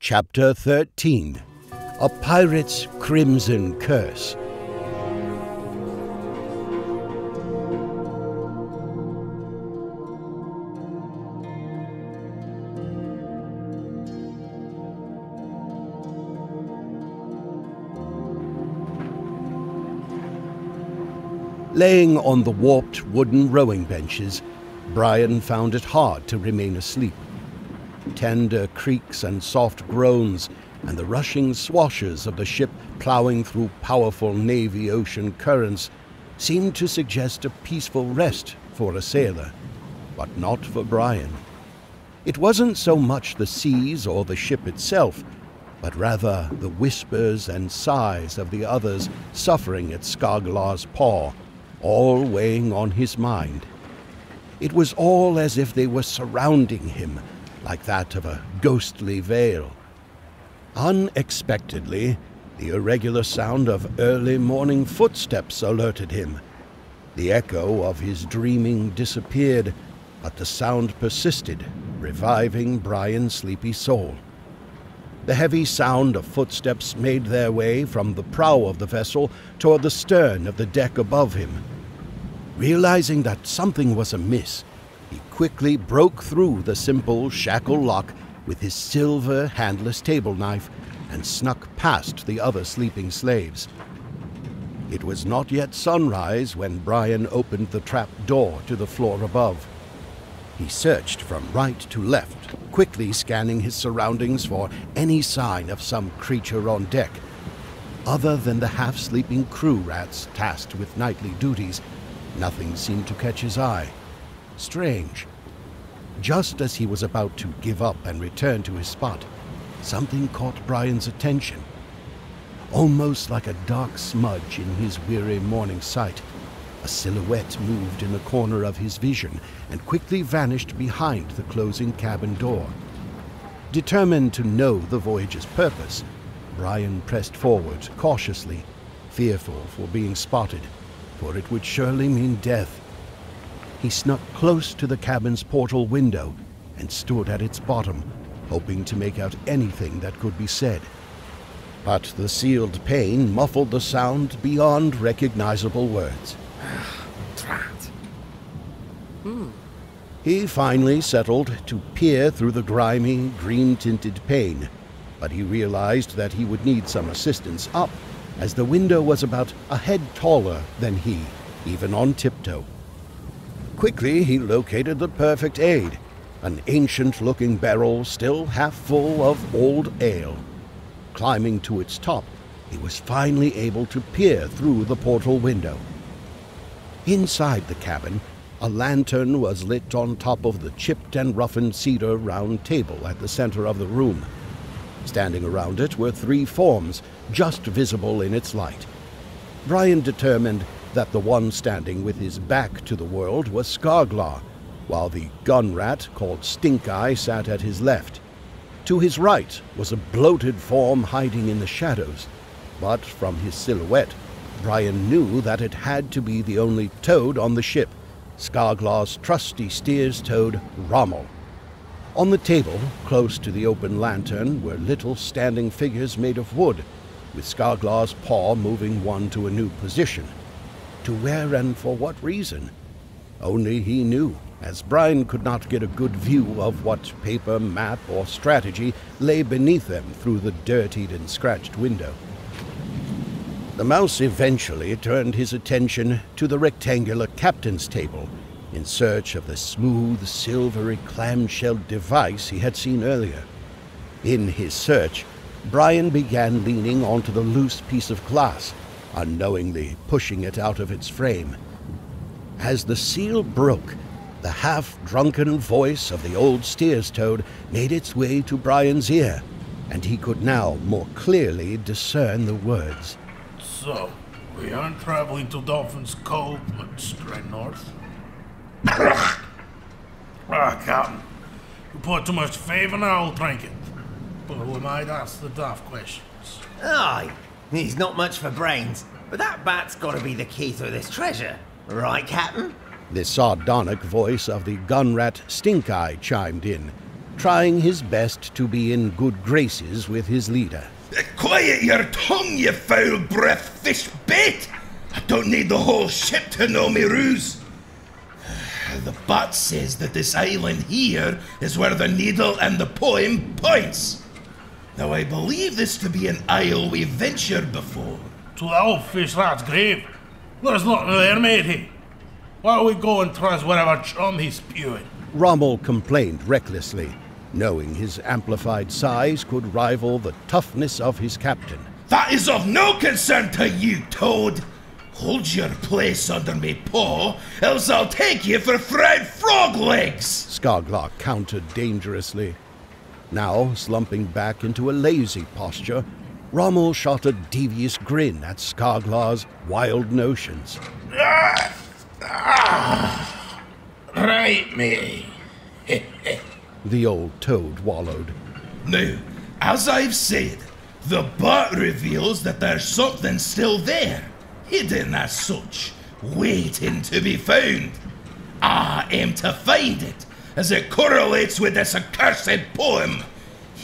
Chapter 13. A Pirate's Crimson Curse. Laying on the warped wooden rowing benches, Brian found it hard to remain asleep. Tender creaks and soft groans, and the rushing swashes of the ship ploughing through powerful Navy-ocean currents seemed to suggest a peaceful rest for a sailor, but not for Brian. It wasn't so much the seas or the ship itself, but rather the whispers and sighs of the others suffering at Skoglar's paw, all weighing on his mind. It was all as if they were surrounding him, like that of a ghostly veil. Unexpectedly, the irregular sound of early morning footsteps alerted him. The echo of his dreaming disappeared, but the sound persisted, reviving Brian's sleepy soul. The heavy sound of footsteps made their way from the prow of the vessel toward the stern of the deck above him. Realizing that something was amiss, he quickly broke through the simple shackle lock with his silver handless table knife and snuck past the other sleeping slaves. It was not yet sunrise when Brian opened the trap door to the floor above. He searched from right to left, quickly scanning his surroundings for any sign of some creature on deck. Other than the half-sleeping crew rats tasked with nightly duties, nothing seemed to catch his eye. Strange. Just as he was about to give up and return to his spot, something caught Brian's attention. Almost like a dark smudge in his weary morning sight, a silhouette moved in the corner of his vision and quickly vanished behind the closing cabin door. Determined to know the voyage's purpose, Brian pressed forward cautiously, fearful for being spotted, for it would surely mean death. He snuck close to the cabin's portal window and stood at its bottom, hoping to make out anything that could be said. But the sealed pane muffled the sound beyond recognizable words. Drat. He finally settled to peer through the grimy, green-tinted pane, but he realized that he would need some assistance up, as the window was about a head taller than he, even on tiptoe. Quickly he located the perfect aid, an ancient-looking barrel still half full of old ale. Climbing to its top, he was finally able to peer through the portal window. Inside the cabin, a lantern was lit on top of the chipped and roughened cedar round table at the center of the room. Standing around it were three forms, just visible in its light. Brian determined that the one standing with his back to the world was Skoglar, while the gun rat called Stink-Eye sat at his left. To his right was a bloated form hiding in the shadows, but from his silhouette, Brian knew that it had to be the only toad on the ship, Skoglar's trusty steer's toad, Ramel. On the table, close to the open lantern, were little standing figures made of wood, with Skoglar's paw moving one to a new position. To where and for what reason? Only he knew, as Brian could not get a good view of what paper, map, or strategy lay beneath them through the dirtied and scratched window. The mouse eventually turned his attention to the rectangular captain's table in search of the smooth, silvery, clamshelled device he had seen earlier. In his search, Brian began leaning onto the loose piece of glass, unknowingly pushing it out of its frame. As the seal broke, the half-drunken voice of the old steer's toad made its way to Brian's ear, and he could now more clearly discern the words. So, we aren't traveling to Dolphin's Cove, but straight north? Captain. You put too much faith in our old trinket. But we might ask the tough questions. Aye, he's not much for brains, but that bat's got to be the key to this treasure. Right, Captain? The sardonic voice of the gun rat Stink-Eye chimed in, trying his best to be in good graces with his leader. Quiet your tongue, you foul-breathed fish bait! I don't need the whole ship to know me ruse. The bat says that this island here is where the needle and the poem points. Now I believe this to be an isle we've ventured before. To the old fish rat's grave. There's nothing there, matey. Why don't we go and trust whatever chum he's spewing? Ramel complained recklessly, knowing his amplified size could rival the toughness of his captain. That is of no concern to you, Toad. Hold your place under me paw, else I'll take you for fried frog legs! Skoglar countered dangerously. Now, slumping back into a lazy posture, Ramel shot a devious grin at Skoglar's wild notions. Right, me. The old toad wallowed. Now, as I've said, the bat reveals that there's something still there, hidden as such, waiting to be found. I aim to find it, as it correlates with this accursed poem,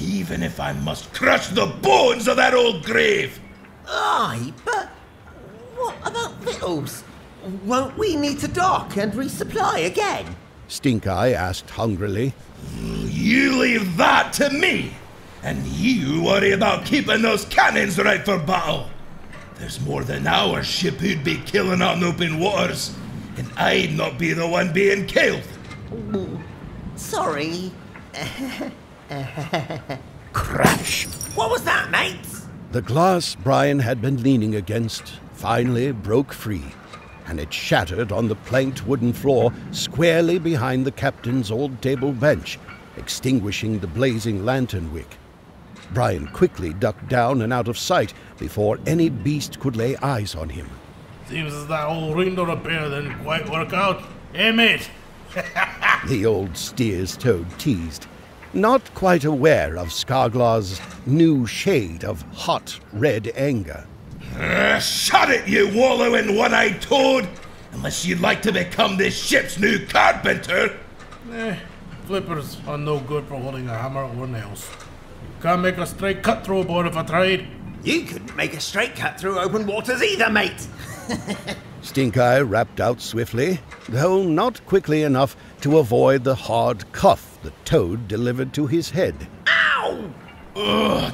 even if I must crush the bones of that old grave. Aye, but what about victuals? Won't we need to dock and resupply again? Stink-Eye asked hungrily. You leave that to me, and you worry about keeping those cannons right for battle. There's more than our ship who'd be killing on open waters, and I'd not be the one being killed. Sorry. Crash! What was that, mates? The glass Brian had been leaning against finally broke free, and it shattered on the planked wooden floor squarely behind the captain's old table bench, extinguishing the blazing lantern wick. Brian quickly ducked down and out of sight before any beast could lay eyes on him. Seems as that old window repair didn't quite work out. Eh, mate? The old steer's toad teased, not quite aware of Skoglar's new shade of hot red anger. Shut it, you wallowing one-eyed toad! Unless you'd like to become this ship's new carpenter! Flippers are no good for holding a hammer or nails. Can't make a straight cut through a board if I tried. You couldn't make a straight cut through open waters either, mate! Stink-Eye rapped out swiftly, though not quickly enough to avoid the hard cuff the toad delivered to his head. Ow!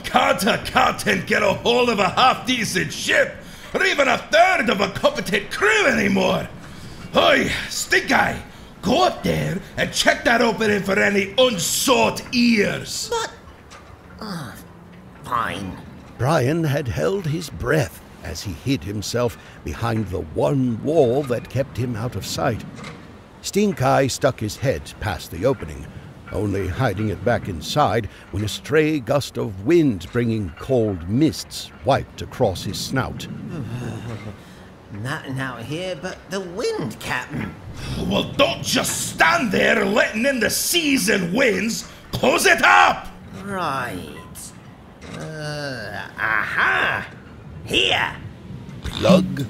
Can't a captain get a hold of a half-decent ship, or even a third of a competent crew anymore? Oi, Stink-Eye, go up there and check that opening for any unsought ears. But... fine. Brian had held his breath as he hid himself behind the one wall that kept him out of sight. Stink-Eye stuck his head past the opening, only hiding it back inside when a stray gust of wind bringing cold mists wiped across his snout. Nothing out here but the wind, Captain. Well, don't just stand there letting in the seas and winds. Close it up! Right. Aha! Here! Plug!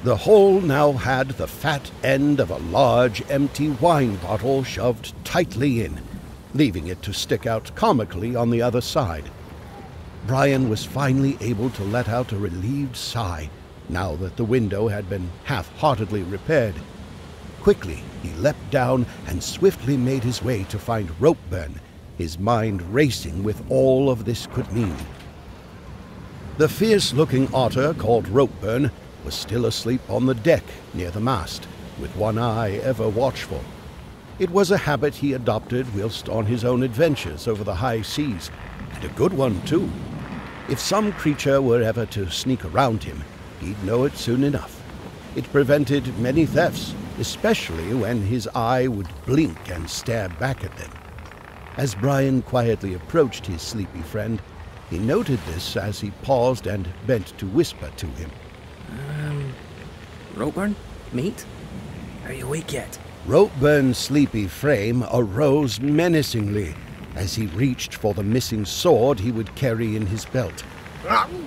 The hole now had the fat end of a large empty wine bottle shoved tightly in, leaving it to stick out comically on the other side. Brian was finally able to let out a relieved sigh, now that the window had been half-heartedly repaired. Quickly, he leapt down and swiftly made his way to find Ropeburn, his mind racing with all of this could mean. The fierce-looking otter called Ropeburn was still asleep on the deck near the mast, with one eye ever watchful. It was a habit he adopted whilst on his own adventures over the high seas, and a good one too. If some creature were ever to sneak around him, he'd know it soon enough. It prevented many thefts, especially when his eye would blink and stare back at them. As Brian quietly approached his sleepy friend, he noted this as he paused and bent to whisper to him. Ropeburn? Mate? Are you awake yet? Ropeburn's sleepy frame arose menacingly as he reached for the missing sword he would carry in his belt.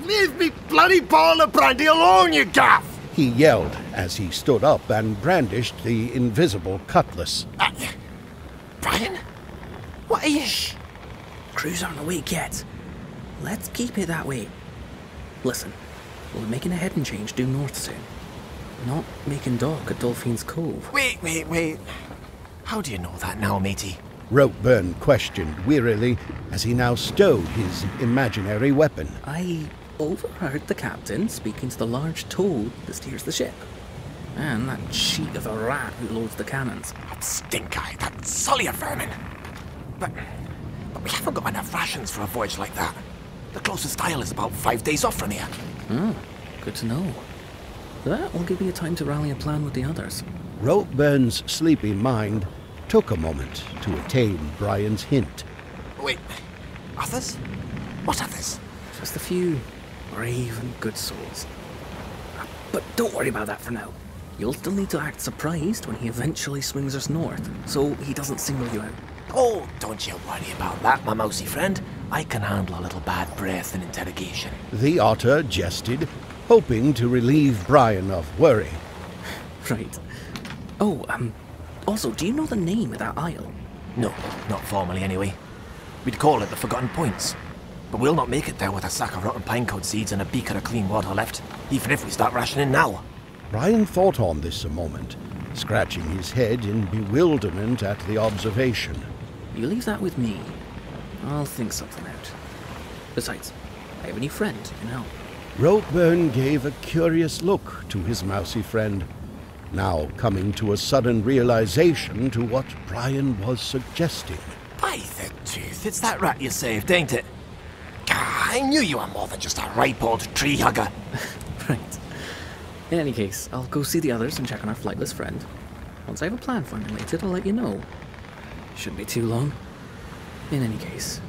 Leave me bloody ball of brandy alone, you gaff! He yelled as he stood up and brandished the invisible cutlass. Brian? What are you... Shh! Crews aren't awake yet. Let's keep it that way. Listen, we'll be making a heading change due north soon. Not making dock at Dolphin's Cove. Wait. How do you know that now, matey? Reuben questioned wearily as he now stowed his imaginary weapon. I overheard the captain speaking to the large toad that steers the ship. And that cheat of a rat who loads the cannons. That stink eye, that sully of vermin. But we haven't got enough rations for a voyage like that. The closest isle is about 5 days off from here. Oh, good to know. That will give you time to rally a plan with the others. Reuben's sleepy mind took a moment to attain Brian's hint. Wait, others? What others? Just a few brave and good souls. But don't worry about that for now. You'll still need to act surprised when he eventually swings us north, so he doesn't single you out. Oh, don't you worry about that, my mousy friend. I can handle a little bad breath and interrogation. The otter jested, hoping to relieve Brian of worry. Right. Oh, also, do you know the name of that isle? No, not formally anyway. We'd call it the Forgotten Points. But we'll not make it there with a sack of rotten pinecone seeds and a beaker of clean water left, even if we start rationing now. Brian thought on this a moment, scratching his head in bewilderment at the observation. You leave that with me. I'll think something out. Besides, I have a new friend who can help. Reuben gave a curious look to his mousy friend, now coming to a sudden realization to what Brian was suggesting. By the tooth, it's that rat you saved, ain't it? I knew you were more than just a ripe old tree hugger. Right. In any case, I'll go see the others and check on our flightless friend. Once I have a plan formulated, I'll let you know. Shouldn't be too long. In any case,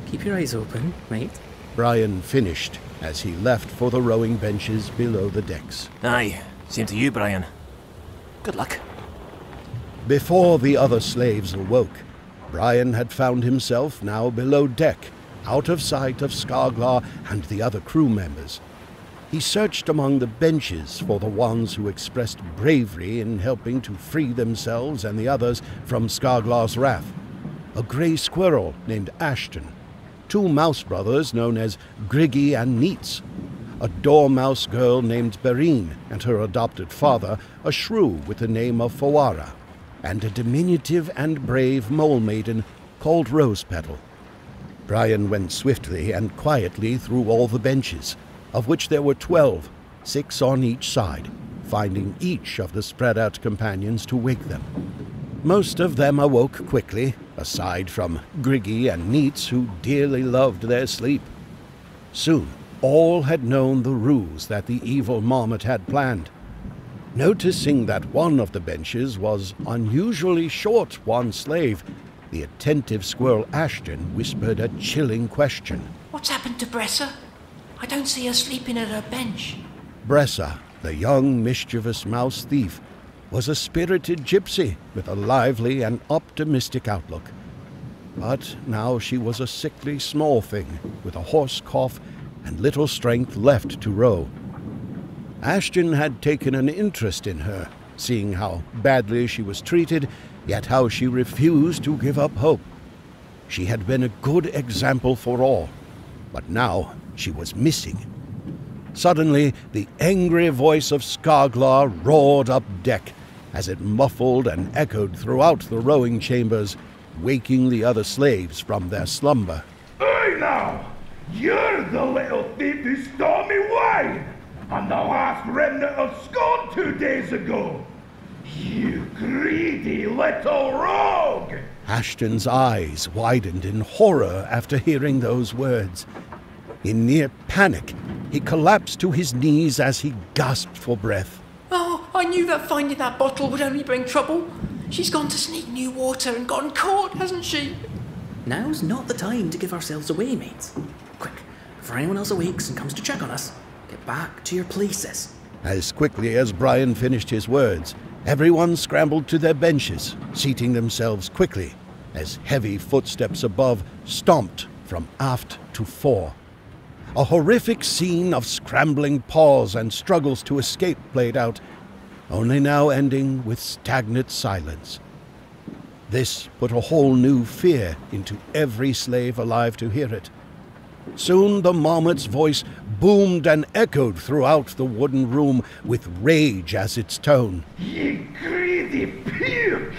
keep your eyes open, mate. Brian finished as he left for the rowing benches below the decks. Aye, same to you, Brian. Good luck. Before the other slaves awoke, Brian had found himself now below deck, out of sight of Skoglar and the other crew members. He searched among the benches for the ones who expressed bravery in helping to free themselves and the others from Skoglar's wrath. A grey squirrel named Ashten, 2 mouse brothers known as Griggy and Neets, a dormouse girl named Berine and her adopted father, a shrew with the name of Foara, and a diminutive and brave mole maiden called Rosepetal. Brian went swiftly and quietly through all the benches, of which there were 12, 6 on each side, finding each of the spread-out companions to wake them. Most of them awoke quickly, aside from Griggy and Neets, who dearly loved their sleep. Soon, all had known the ruse that the evil marmot had planned. Noticing that one of the benches was unusually short one slave, the attentive squirrel Ashten whispered a chilling question. What's happened to Bressa? I don't see her sleeping at her bench. Bressa, the young mischievous mouse thief, was a spirited gypsy with a lively and optimistic outlook. But now she was a sickly small thing with a hoarse cough and little strength left to row. Ashten had taken an interest in her, seeing how badly she was treated, yet how she refused to give up hope. She had been a good example for all, but now she was missing. Suddenly, the angry voice of Skoglar roared up deck as it muffled and echoed throughout the rowing chambers, waking the other slaves from their slumber. Hey now! You're the little thief who stole me wine! And the last remnant of Scone 2 days ago! You greedy little rogue! Ashton's eyes widened in horror after hearing those words. In near panic, he collapsed to his knees as he gasped for breath. Oh, I knew that finding that bottle would only bring trouble. She's gone to sneak new water and gotten caught, hasn't she? Now's not the time to give ourselves away, mates. Quick, before anyone else awakes and comes to check on us, get back to your places. As quickly as Brian finished his words, everyone scrambled to their benches, seating themselves quickly, as heavy footsteps above stomped from aft to fore. A horrific scene of scrambling paws and struggles to escape played out, only now ending with stagnant silence. This put a whole new fear into every slave alive to hear it. Soon the marmot's voice boomed and echoed throughout the wooden room with rage as its tone. Ye greedy pig!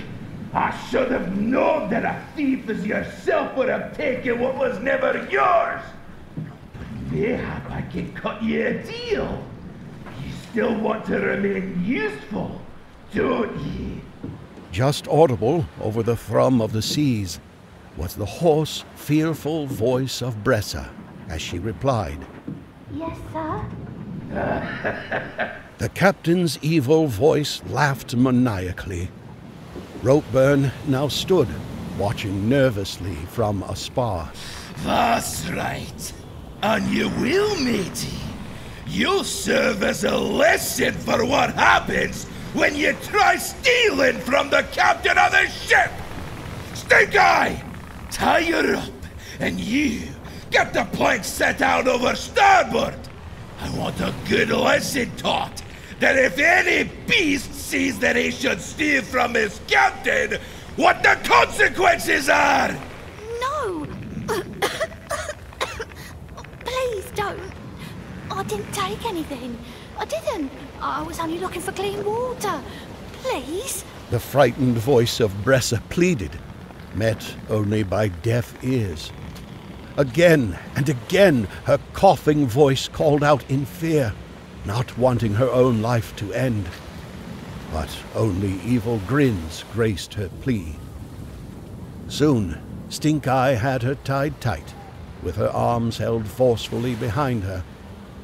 I should have known that a thief as yourself would have taken what was never yours! Mayhap I can cut ye a deal. You still want to remain useful, don't ye? Just audible over the thrum of the seas was the hoarse, fearful voice of Bressa as she replied. Yes, sir? The captain's evil voice laughed maniacally. Ropeburn now stood, watching nervously from a spar. That's right. And you will, matey. You'll serve as a lesson for what happens when you try stealing from the captain of the ship! Stink Eye! Tie her up, and you get the plank set out over starboard! I want a good lesson taught, that if any beast sees that he should steal from his captain, what the consequences are! No! Please don't. I didn't take anything. I didn't. I was only looking for clean water. Please? The frightened voice of Bressa pleaded, met only by deaf ears. Again and again her coughing voice called out in fear, not wanting her own life to end. But only evil grins graced her plea. Soon, Stink Eye had her tied tight, with her arms held forcefully behind her,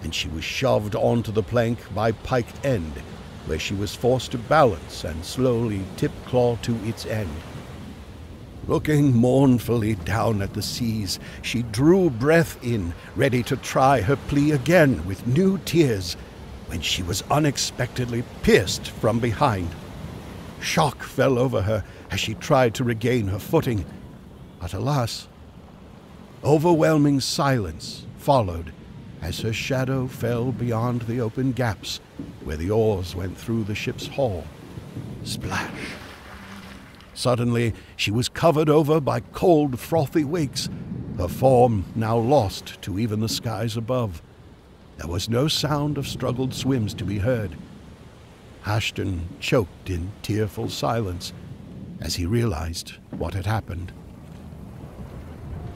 and she was shoved onto the plank by piked end, where she was forced to balance and slowly tip-claw to its end. Looking mournfully down at the seas, she drew breath in, ready to try her plea again with new tears, when she was unexpectedly pierced from behind. Shock fell over her as she tried to regain her footing, but alas, overwhelming silence followed as her shadow fell beyond the open gaps where the oars went through the ship's hull. Splash! Suddenly, she was covered over by cold, frothy wakes, her form now lost to even the skies above. There was no sound of struggled swims to be heard. Ashten choked in tearful silence as he realized what had happened.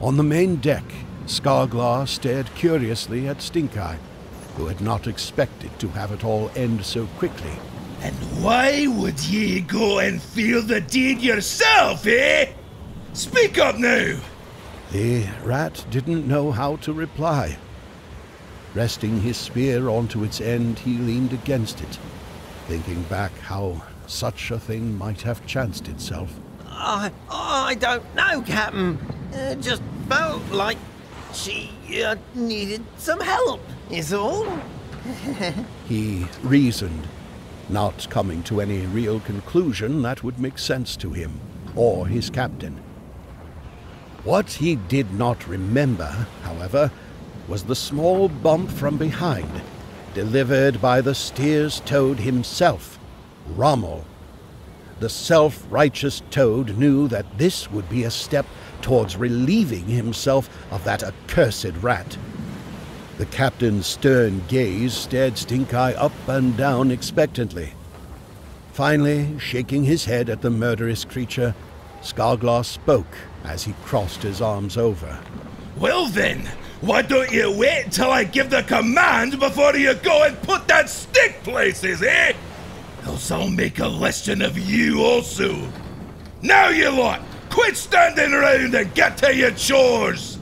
On the main deck, Skoglar stared curiously at Stink Eye, who had not expected to have it all end so quickly. And why would ye go and feel the deed yourself, eh? Speak up now! The rat didn't know how to reply. Resting his spear onto its end, he leaned against it, thinking back how such a thing might have chanced itself. I don't know, Captain. Just felt like she needed some help, is all. He reasoned, not coming to any real conclusion that would make sense to him or his captain. What he did not remember, however, was the small bump from behind, delivered by the steer's toad himself, Ramel. The self-righteous toad knew that this would be a step towards relieving himself of that accursed rat. The captain's stern gaze stared Stink Eye up and down expectantly. Finally, shaking his head at the murderous creature, Skoglar spoke as he crossed his arms over. Well then, why don't you wait till I give the command before you go and put that stick places, eh? Else I'll make a lesson of you also. Now you lot, quit standing around and get to your chores!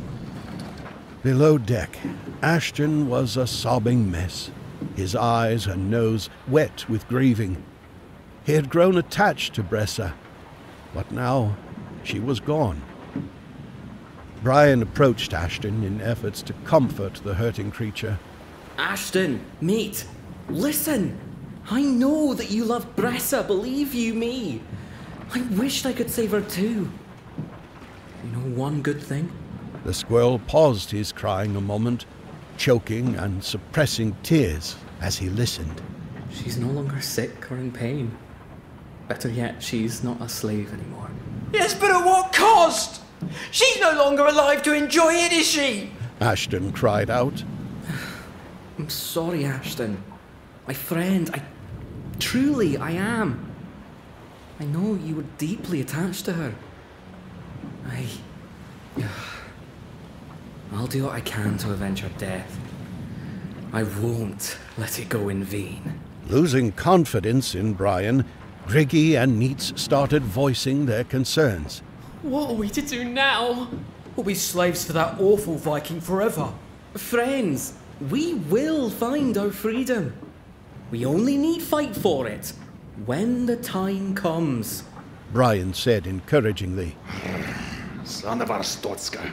Below deck, Ashten was a sobbing mess, his eyes and nose wet with grieving. He had grown attached to Bressa, but now she was gone. Brian approached Ashten in efforts to comfort the hurting creature. Ashten, mate, listen! I know that you love Bressa, believe you me. I wished I could save her too. You know one good thing? The squirrel paused his crying a moment, choking and suppressing tears as he listened. She's no longer sick or in pain. Better yet, she's not a slave anymore. Yes, but at what cost? She's no longer alive to enjoy it, is she? Ashten cried out. I'm sorry, Ashten. My friend, truly I am. I know you were deeply attached to her. I'll do what I can to avenge her death. I won't let it go in vain. Losing confidence in Brian, Griggy and Neets started voicing their concerns. What are we to do now? We'll be slaves to that awful Viking forever. Friends, we will find our freedom. We only need fight for it when the time comes. Brian said encouragingly. Son of our Stotska.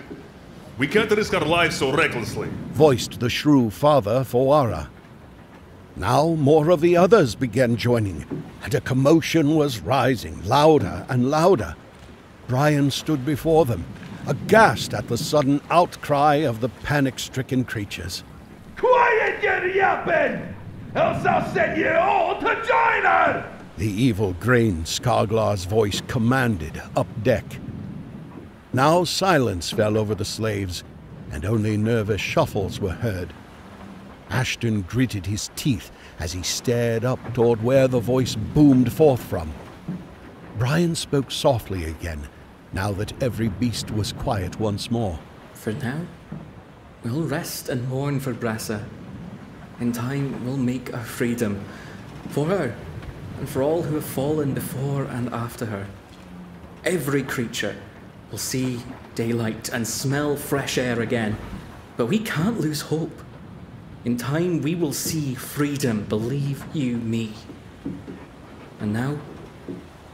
We can't risk our lives so recklessly. Voiced the shrew-father Foara. Now more of the others began joining, and a commotion was rising, louder and louder. Brian stood before them, aghast at the sudden outcry of the panic-stricken creatures. Quiet, you yapping! Else I'll send you all to join her! The evil grain Skoglar's voice commanded up deck. Now silence fell over the slaves, and only nervous shuffles were heard. Ashten gritted his teeth as he stared up toward where the voice boomed forth from. Brian spoke softly again, now that every beast was quiet once more. For now, we'll rest and mourn for Bressa. In time, we'll make our freedom. For her, and for all who have fallen before and after her. Every creature will see daylight and smell fresh air again. But we can't lose hope. In time, we will see freedom, believe you me. And now,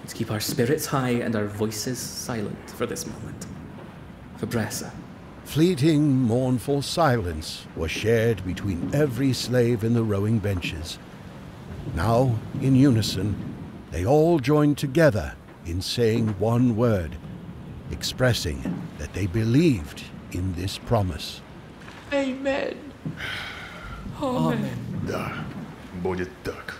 let's keep our spirits high and our voices silent for this moment. For Bressa. Fleeting, mournful silence was shared between every slave in the rowing benches. Now, in unison, they all joined together in saying one word, expressing that they believed in this promise. Amen. Amen. Да, будет так.